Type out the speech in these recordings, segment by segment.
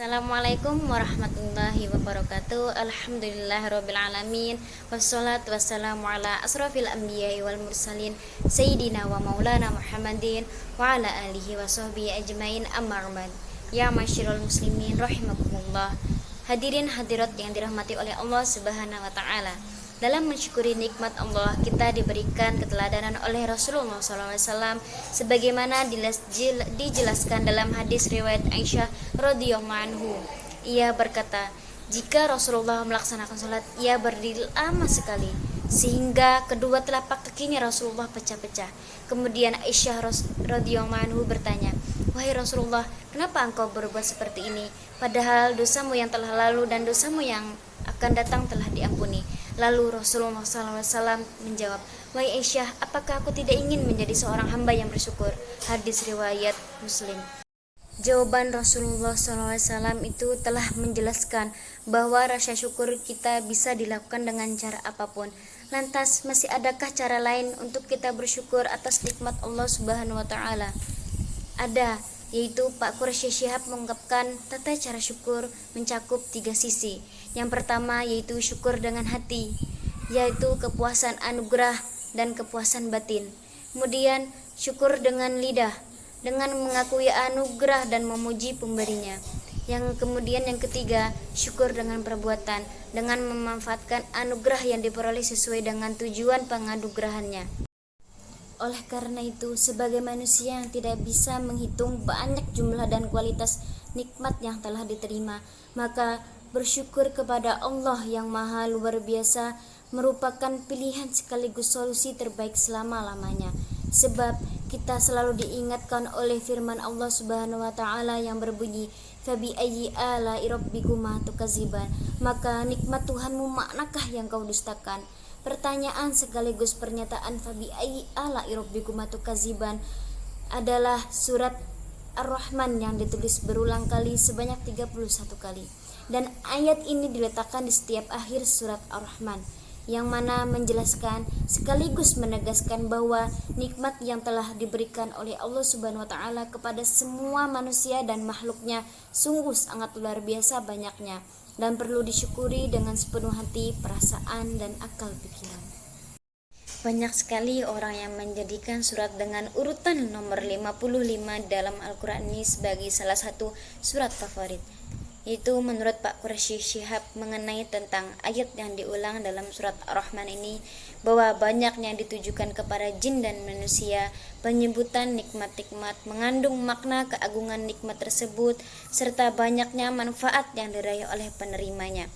Assalamualaikum warahmatullahi wabarakatuh. Alhamdulillahirrabbilalamin. Wassalatu wassalamu ala asrafil anbiya'i wal mursalin Sayyidina wa maulana Muhammadin wa ala alihi wa sahbihi ajmain, amma ba'd. Ya masyirul muslimin rahimakumullah. Hadirin hadirat yang dirahmati oleh Allah subhanahu wa ta'ala, dalam mensyukuri nikmat Allah, kita diberikan keteladanan oleh Rasulullah SAW, sebagaimana dijelaskan dalam hadis riwayat Aisyah radhiyallahu anhu. Ia berkata, jika Rasulullah melaksanakan sholat, ia berdiri lama sekali sehingga kedua telapak kakinya Rasulullah pecah-pecah. Kemudian Aisyah radhiyallahu anhu bertanya, wahai Rasulullah, kenapa engkau berbuat seperti ini? Padahal dosamu yang telah lalu dan dosamu yang akan datang telah diampuni. Lalu Rasulullah SAW menjawab, wahai Aisyah, apakah aku tidak ingin menjadi seorang hamba yang bersyukur? Hadis riwayat Muslim. Jawaban Rasulullah SAW itu telah menjelaskan bahwa rasa syukur kita bisa dilakukan dengan cara apapun. Lantas masih adakah cara lain untuk kita bersyukur atas nikmat Allah Subhanahu wa Ta'ala? Ada, yaitu Pak Quraisy Shihab mengungkapkan tata cara syukur mencakup 3 sisi. Yang pertama yaitu syukur dengan hati, yaitu kepuasan anugerah dan kepuasan batin. Kemudian syukur dengan lidah, dengan mengakui anugerah dan memuji pemberinya. Yang ketiga, syukur dengan perbuatan, dengan memanfaatkan anugerah yang diperoleh sesuai dengan tujuan penganugerahannya. Oleh karena itu, sebagai manusia yang tidak bisa menghitung banyak jumlah dan kualitas nikmat yang telah diterima, maka bersyukur kepada Allah yang maha luar biasa merupakan pilihan sekaligus solusi terbaik selama-lamanya. Sebab kita selalu diingatkan oleh firman Allah Subhanahu wa Ta'ala yang berbunyi, fabi ayyi ala'i rabbikuma tukadziban, maka nikmat Tuhanmu manakah yang kau dustakan? Pertanyaan sekaligus pernyataan fabi ayyi ala'i rabbikuma tukadziban adalah surat Ar-Rahman yang ditulis berulang kali sebanyak 31 kali. Dan ayat ini diletakkan di setiap akhir surat Ar-Rahman, yang mana menjelaskan sekaligus menegaskan bahwa nikmat yang telah diberikan oleh Allah Subhanahu wa Ta'ala kepada semua manusia dan makhluknya sungguh sangat luar biasa banyaknya dan perlu disyukuri dengan sepenuh hati, perasaan, dan akal pikiran. Banyak sekali orang yang menjadikan surat dengan urutan nomor 55 dalam Al-Quran ini sebagai salah satu surat favorit. Itu menurut Pak Quraisy Shihab mengenai tentang ayat yang diulang dalam surat Ar-Rahman ini, bahwa banyaknya ditujukan kepada jin dan manusia. Penyebutan nikmat-nikmat mengandung makna keagungan nikmat tersebut serta banyaknya manfaat yang diraih oleh penerimanya,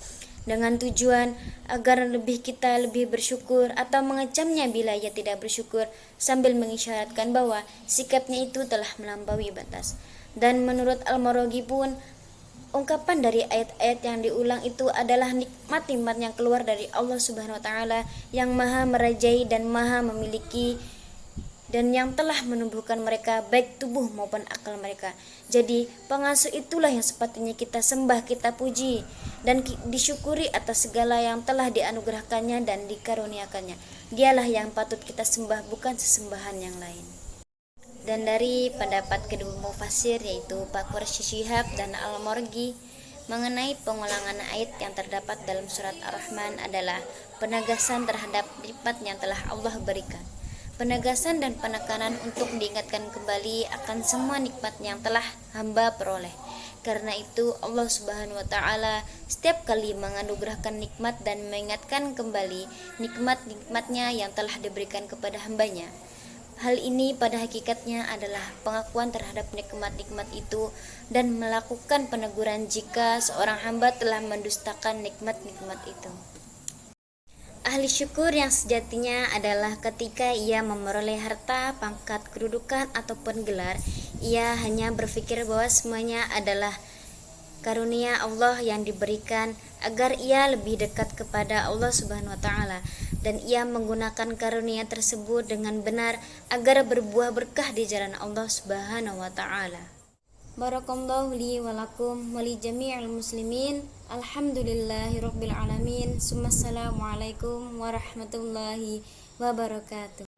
dengan tujuan agar kita lebih bersyukur atau mengecamnya bila ia tidak bersyukur, sambil mengisyaratkan bahwa sikapnya itu telah melampaui batas. Dan menurut Al-Maraghi pun, ungkapan dari ayat-ayat yang diulang itu adalah nikmat-nikmat yang keluar dari Allah Subhanahu wa Ta'ala yang maha merajai dan maha memiliki, dan yang telah menumbuhkan mereka baik tubuh maupun akal mereka. Jadi pengasuh itulah yang sepatutnya kita sembah, kita puji dan disyukuri atas segala yang telah dianugerahkannya dan dikaruniakannya. Dialah yang patut kita sembah, bukan sesembahan yang lain. Dan dari pendapat kedua mufassir, yaitu Pak Quraisy Shihab dan Al-Maraghi, mengenai pengulangan ayat yang terdapat dalam surat Ar-Rahman adalah penegasan terhadap nikmat yang telah Allah berikan, penegasan dan penekanan untuk diingatkan kembali akan semua nikmat yang telah hamba peroleh. Karena itu Allah Subhanahu wa Ta'ala setiap kali menganugerahkan nikmat dan mengingatkan kembali nikmat-nikmatnya yang telah diberikan kepada hambanya. Hal ini pada hakikatnya adalah pengakuan terhadap nikmat-nikmat itu dan melakukan peneguran jika seorang hamba telah mendustakan nikmat-nikmat itu. Ahli syukur yang sejatinya adalah ketika ia memperoleh harta, pangkat, kedudukan, ataupun gelar, ia hanya berpikir bahwa semuanya adalah karunia Allah yang diberikan agar ia lebih dekat kepada Allah Subhanahu wa Ta'ala, dan ia menggunakan karunia tersebut dengan benar agar berbuah berkah di jalan Allah Subhanahu wa Ta'ala. Barakallahu li wa lakum wa li jami'il muslimin. Alhamdulillahirabbil alamin. Assalamualaikum warahmatullahi wabarakatuh.